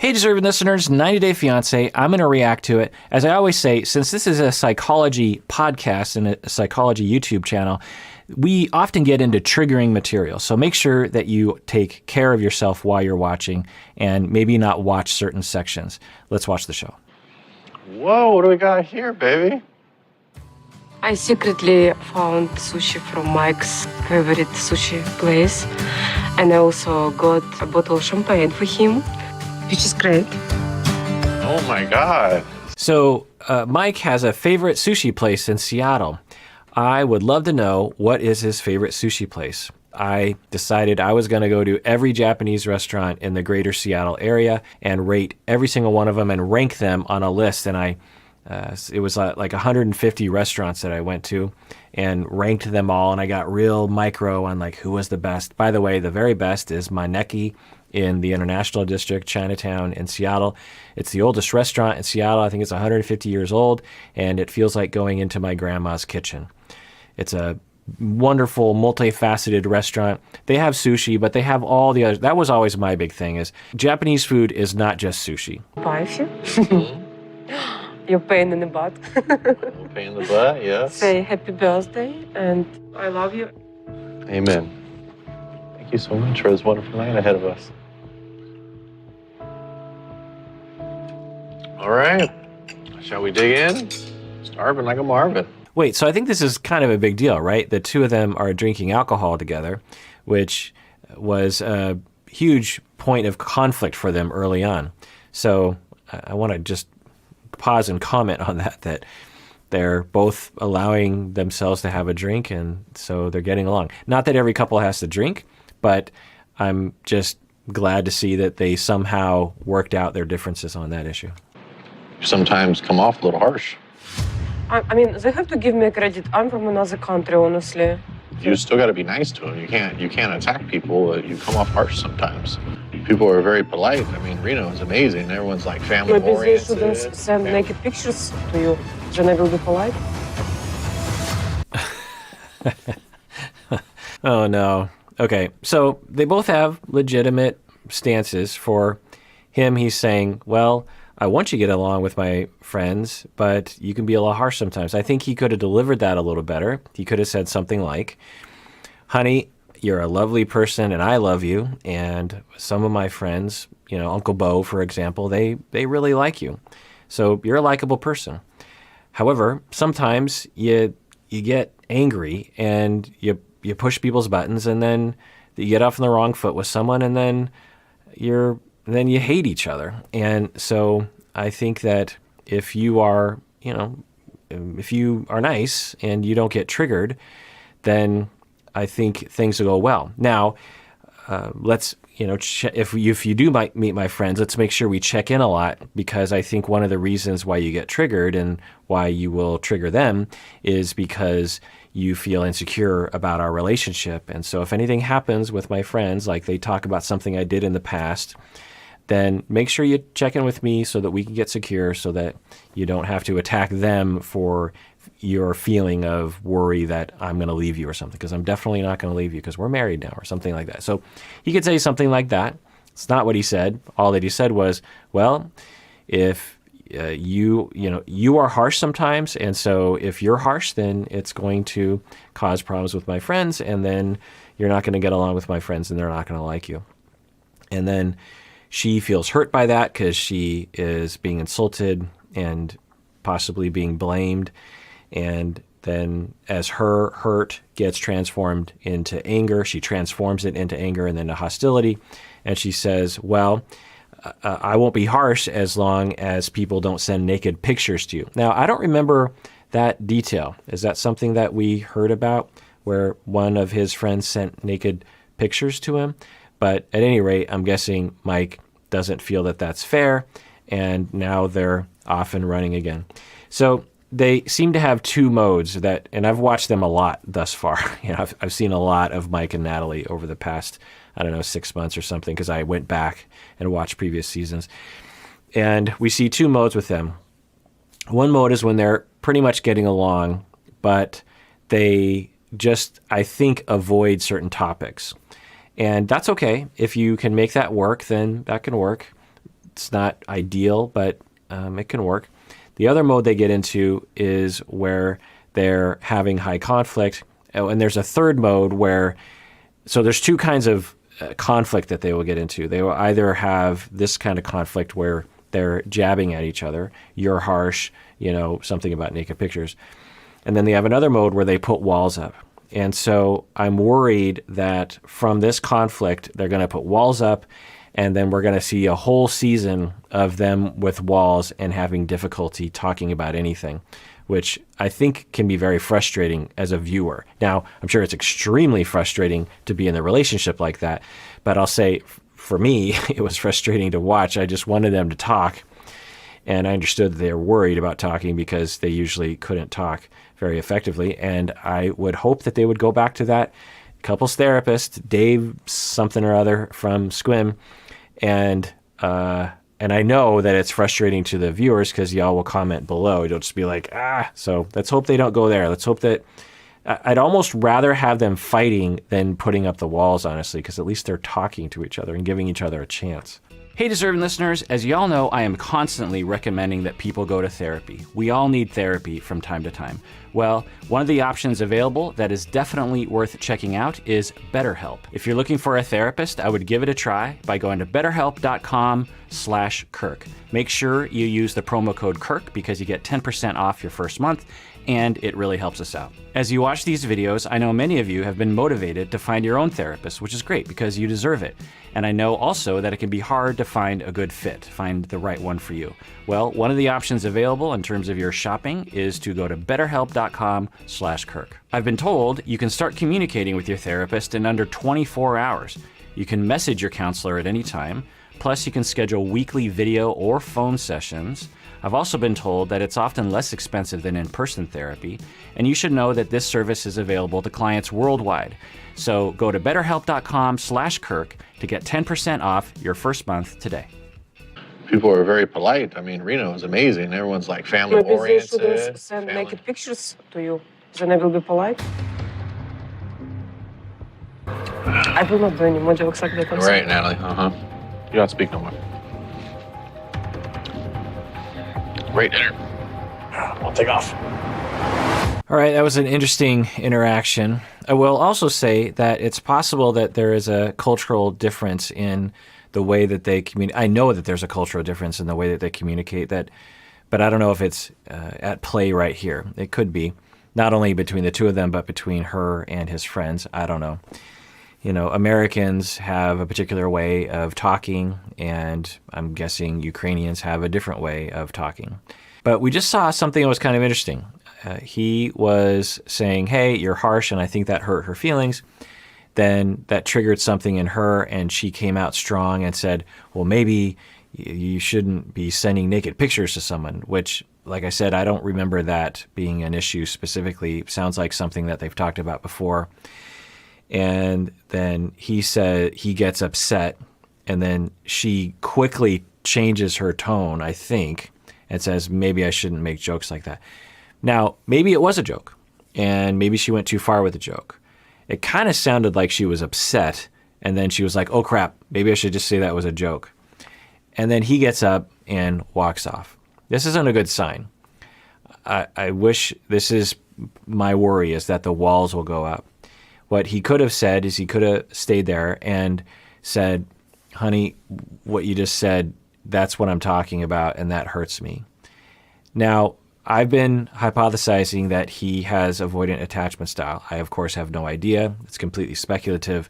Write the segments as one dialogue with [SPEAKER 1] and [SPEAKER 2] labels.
[SPEAKER 1] Hey, deserving listeners, 90 Day Fiancé. I'm going to react to it. As I always say, since this is a psychology podcast and a psychology YouTube channel, we often get into triggering material. So make sure that you take care of yourself while you're watching and maybe not watch certain sections. Let's watch the show.
[SPEAKER 2] Whoa, what do we got here, baby?
[SPEAKER 3] I secretly found sushi from Mike's favorite sushi place. And I also got a bottle of champagne for him, which is great.
[SPEAKER 2] Oh my God.
[SPEAKER 1] So Mike has a favorite sushi place in Seattle. I would love to know what is his favorite sushi place. I decided I was going to go to every Japanese restaurant in the greater Seattle area and rate every single one of them and rank them on a list. And it was like 150 restaurants that I went to and ranked them all. And I got real micro on like who was the best. By the way, the very best is Maneki in the International District, Chinatown in Seattle. It's the oldest restaurant in Seattle. I think it's 150 years old, and it feels like going into my grandma's kitchen. It's a wonderful, multifaceted restaurant. They have sushi, but they have all the others. That was always my big thing, is Japanese food is not just sushi.
[SPEAKER 3] Wife you? Your pain in the butt.
[SPEAKER 2] Pain in the butt, yes.
[SPEAKER 3] Say happy birthday and I love you.
[SPEAKER 2] Amen. Thank you so much for this wonderful night ahead of us. All right, shall we dig in? Starving like a Marvin.
[SPEAKER 1] Wait, so I think this is kind of a big deal, right? The two of them are drinking alcohol together, which was a huge point of conflict for them early on. So I want to just pause and comment on that they're both allowing themselves to have a drink, and so they're getting along. Not that every couple has to drink, but I'm just glad to see that they somehow worked out their differences on that issue.
[SPEAKER 2] You sometimes come off a little harsh.
[SPEAKER 3] I mean, they have to give me credit. I'm from another country, honestly.
[SPEAKER 2] You still got to be nice to them. You can't attack people. You come off harsh sometimes. People are very polite. I mean, Reno is amazing. Everyone's like family oriented.
[SPEAKER 3] Maybe they shouldn't send naked pictures to you. Then I will be polite.
[SPEAKER 1] Oh, no. Okay, so they both have legitimate stances. For him, he's saying, well, I want you to get along with my friends, but you can be a little harsh sometimes. I think he could have delivered that a little better. He could have said something like, honey, you're a lovely person and I love you. And some of my friends, Uncle Bo, for example, they really like you. So you're a likable person. However, sometimes you get angry and you push people's buttons, and then you get off on the wrong foot with someone, and then you hate each other. And so I think that if you are nice and you don't get triggered, then I think things will go well. Now, let's, if you do meet my friends, let's make sure we check in a lot, because I think one of the reasons why you get triggered and why you will trigger them is because you feel insecure about our relationship. And so if anything happens with my friends, like they talk about something I did in the past, then make sure you check in with me so that we can get secure, so that you don't have to attack them for your feeling of worry that I'm going to leave you or something, because I'm definitely not going to leave you because we're married now, or something like that. So he could say something like that. It's not what he said. All that he said was, well, if you are harsh sometimes, and so if you're harsh, then it's going to cause problems with my friends, and then you're not going to get along with my friends, and they're not going to like you. And then she feels hurt by that because she is being insulted and possibly being blamed. And then as her hurt gets transformed into anger, she transforms it into anger and then to hostility. And she says, well, I won't be harsh as long as people don't send naked pictures to you. Now, I don't remember that detail. Is that something that we heard about, where one of his friends sent naked pictures to him? But at any rate, I'm guessing Mike doesn't feel that that's fair, and now they're off and running again. So they seem to have two modes that, and I've watched them a lot thus far. I've seen a lot of Mike and Natalie over the past, 6 months or something, because I went back and watched previous seasons. And we see two modes with them. One mode is when they're pretty much getting along, but they just, I think, avoid certain topics. And that's okay. If you can make that work, then that can work. It's not ideal, but it can work. The other mode they get into is where they're having high conflict. Oh, and there's a third mode where, so there's two kinds of conflict that they will get into. They will either have this kind of conflict where they're jabbing at each other. You're harsh, something about naked pictures. And then they have another mode where they put walls up. And so I'm worried that from this conflict, they're going to put walls up, and then we're going to see a whole season of them with walls and having difficulty talking about anything, which I think can be very frustrating as a viewer. Now, I'm sure it's extremely frustrating to be in a relationship like that, but I'll say for me, it was frustrating to watch. I just wanted them to talk, and I understood that they were worried about talking because they usually couldn't talk very effectively, and I would hope that they would go back to that couples therapist, Dave something or other from Squim, and I know that it's frustrating to the viewers because y'all will comment below. You'll just be like, so let's hope they don't go there. Let's hope that, I'd almost rather have them fighting than putting up the walls, honestly, because at least they're talking to each other and giving each other a chance. Hey, deserving listeners, as y'all know, I am constantly recommending that people go to therapy. We all need therapy from time to time. Well, one of the options available that is definitely worth checking out is BetterHelp. If you're looking for a therapist, I would give it a try by going to betterhelp.com/Kirk. Make sure you use the promo code Kirk because you get 10% off your first month, and it really helps us out. As you watch these videos, I know many of you have been motivated to find your own therapist, which is great because you deserve it. And I know also that it can be hard to find a good fit, find the right one for you. Well, one of the options available in terms of your shopping is to go to betterhelp.com/Kirk. I've been told you can start communicating with your therapist in under 24 hours. You can message your counselor at any time. Plus, you can schedule weekly video or phone sessions. I've also been told that it's often less expensive than in-person therapy, and you should know that this service is available to clients worldwide. So go to betterhelp.com/Kirk to get 10% off your first month today.
[SPEAKER 2] People are very polite. I mean, Reno is amazing. Everyone's like family
[SPEAKER 3] Maybe they
[SPEAKER 2] oriented.
[SPEAKER 3] shouldn't send naked pictures to you. Then I will be polite. I will not do any more jokes like that.
[SPEAKER 2] Right, Natalie. You don't speak no more. Great dinner. I'll take off.
[SPEAKER 1] All right, that was an interesting interaction. I will also say that it's possible that there is a cultural difference in the way that they communicate. I know that there's a cultural difference in the way that they communicate, but I don't know if it's at play right here. It could be, not only between the two of them, but between her and his friends. I don't know. Americans have a particular way of talking, and I'm guessing Ukrainians have a different way of talking. But we just saw something that was kind of interesting. He was saying, hey, you're harsh, and I think that hurt her feelings. Then that triggered something in her, and she came out strong and said, well, maybe you shouldn't be sending naked pictures to someone, which, like I said, I don't remember that being an issue specifically. Sounds like something that they've talked about before. And then he said he gets upset, and then she quickly changes her tone, I think, and says, maybe I shouldn't make jokes like that. Now, maybe it was a joke, and maybe she went too far with the joke. It kind of sounded like she was upset, and then she was like, oh crap, maybe I should just say that was a joke. And then he gets up and walks off. This isn't a good sign. I wish, this is my worry, is that the walls will go up. What he could have said is he could have stayed there and said, honey, what you just said, that's what I'm talking about, and that hurts me. Now, I've been hypothesizing that he has avoidant attachment style. I, of course, have no idea. It's completely speculative.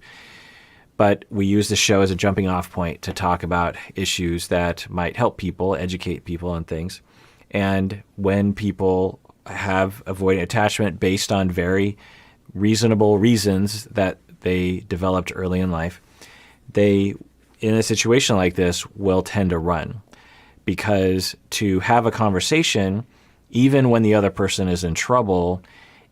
[SPEAKER 1] But we use the show as a jumping off point to talk about issues that might help people, educate people on things. And when people have avoidant attachment based on very reasonable reasons that they developed early in life, they, in a situation like this, will tend to run. Because to have a conversation, even when the other person is in trouble,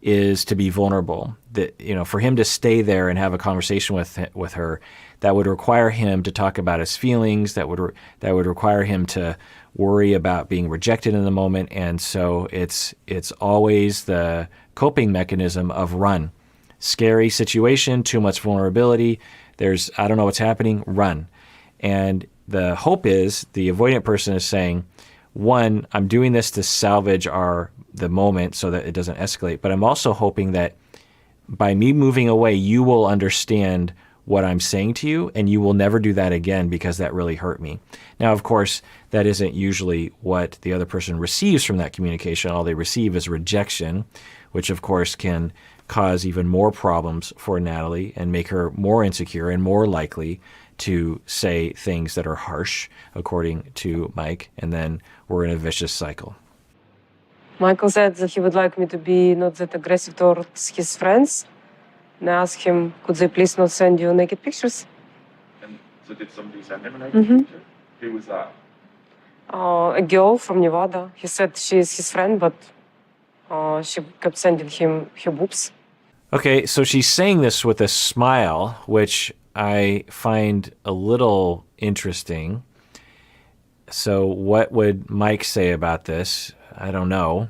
[SPEAKER 1] is to be vulnerable. That, for him to stay there and have a conversation with her, that would require him to talk about his feelings. That would require him to worry about being rejected in the moment. And so it's always the coping mechanism of run. Scary situation, too much vulnerability. I don't know what's happening, run. And the hope is the avoidant person is saying, one, I'm doing this to salvage the moment so that it doesn't escalate, but I'm also hoping that by me moving away, you will understand what I'm saying to you, and you will never do that again because that really hurt me. Now, of course, that isn't usually what the other person receives from that communication. All they receive is rejection, which of course can cause even more problems for Natalie and make her more insecure and more likely to say things that are harsh, according to Mike, and then we're in a vicious cycle.
[SPEAKER 3] Michael said that he would like me to be not that aggressive towards his friends. And I asked him, could they please not send you naked pictures?
[SPEAKER 4] And so did somebody send him a naked picture? Who was that?
[SPEAKER 3] A girl from Nevada. He said she is his friend, but she kept sending him her boobs.
[SPEAKER 1] Okay, so she's saying this with a smile, which I find a little interesting. So what would Mike say about this? I don't know.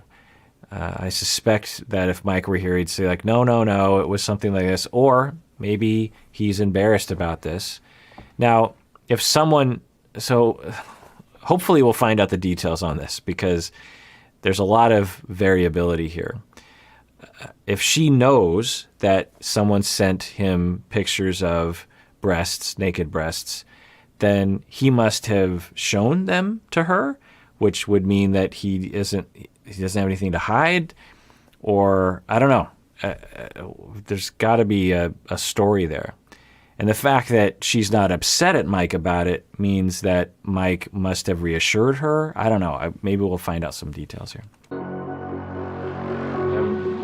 [SPEAKER 1] I suspect that if Mike were here, he'd say like, no, it was something like this. Or maybe he's embarrassed about this. Now, if someone, so hopefully we'll find out the details on this because there's a lot of variability here. If she knows that someone sent him pictures of breasts, naked breasts, then he must have shown them to her, which would mean that he doesn't have anything to hide, or I don't know. There's got to be a story there. And the fact that she's not upset at Mike about it means that Mike must have reassured her. I don't know. Maybe we'll find out some details here.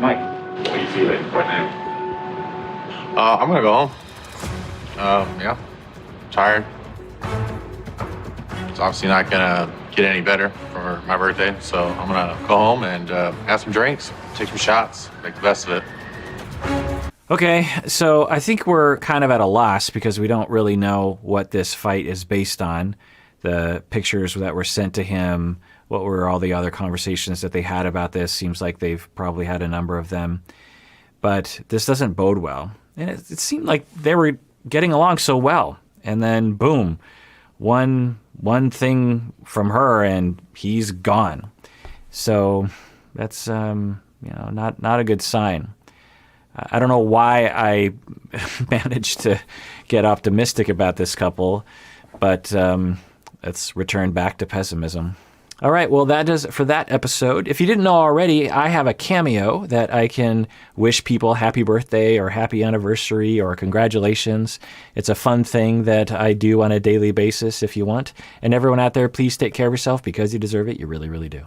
[SPEAKER 4] Mike, what are you feeling right now?
[SPEAKER 2] I'm gonna go home. Yeah, tired. It's obviously not gonna get any better for my birthday, so I'm gonna go home and have some drinks, take some shots, make the best of it.
[SPEAKER 1] Okay, so I think we're kind of at a loss because we don't really know what this fight is based on. The pictures that were sent to him, what were all the other conversations that they had about this? Seems like they've probably had a number of them. But this doesn't bode well. And it seemed like they were getting along so well. And then, boom, one thing from her and he's gone. So that's not a good sign. I don't know why I managed to get optimistic about this couple, but let's return back to pessimism. All right, well, that does it for that episode. If you didn't know already, I have a cameo that I can wish people happy birthday or happy anniversary or congratulations. It's a fun thing that I do on a daily basis if you want. And everyone out there, please take care of yourself because you deserve it. You really, really do.